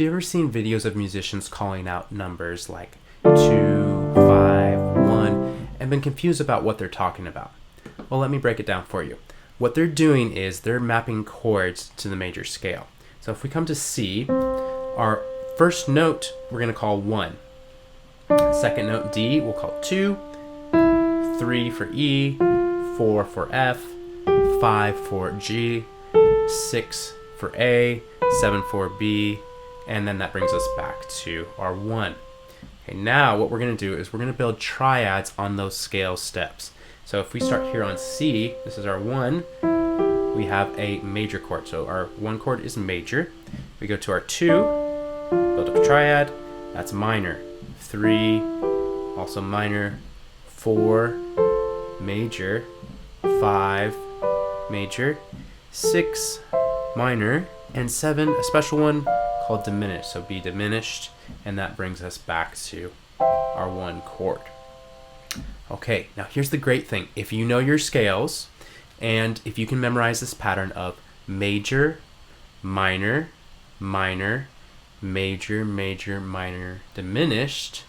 you ever seen videos of musicians calling out numbers like 2, 5, 1, and been confused about what they're talking about? Well, let me break it down for you. What they're doing is they're mapping chords to the major scale. So if we come to C, our first note we're going to call 1. Second note D we'll call 2, 3 for E, 4 for F, 5 for G, 6 for A, 7 for B, and then that brings us back to our 1. Okay, now what we're going to do is we're going to build triads on those scale steps. So if we start here on C, this is our 1, we have a major chord. So our 1 chord is major. We go to our 2, build up a triad, that's minor. 3, also minor. 4, major. 5, major. 6, minor. And 7, a special one called diminished. So B diminished, and that brings us back to our 1 chord. Okay, now here's the great thing. If you know your scales, and if you can memorize this pattern of major, minor, minor, major, major, minor, diminished,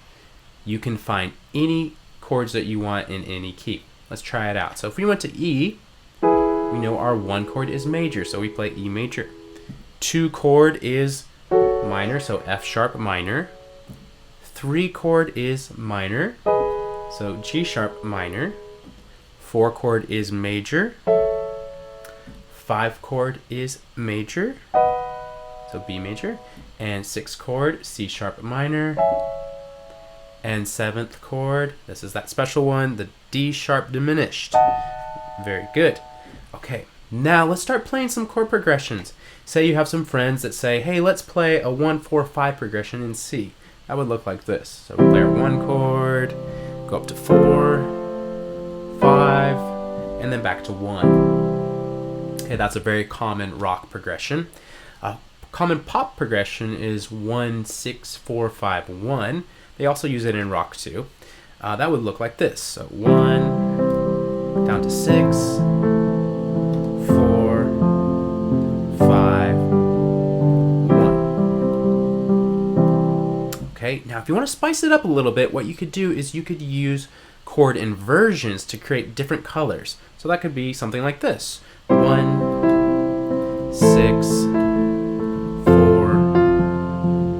you can find any chords that you want in any key. Let's try it out. So if we went to E, we know our 1 chord is major, so we play E major. 2 chord is minor, so F sharp minor. 3 chord is minor, so G sharp minor. 4 chord is major. 5 chord is major, so B major. And 6 chord, C sharp minor. And 7th chord, this is that special one, the D sharp diminished. Very good. Okay, now let's start playing some chord progressions. Say you have some friends that say, hey, let's play a 1, 4, 5 progression in C. That would look like this. So we play our 1 chord, go up to 4, 5, and then back to 1. Okay, that's a very common rock progression. A common pop progression is 1, 6, 4, 5, 1. They also use it in rock too. That would look like this. So 1, down to 6, 4, 5, 1. Okay, now if you want to spice it up a little bit, what you could do is you could use chord inversions to create different colors. So that could be something like this. 1, 6, 4,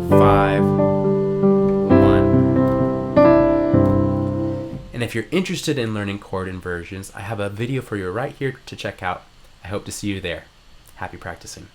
5, 1. And if you're interested in learning chord inversions, I have a video for you right here to check out. I hope to see you there. Happy practicing.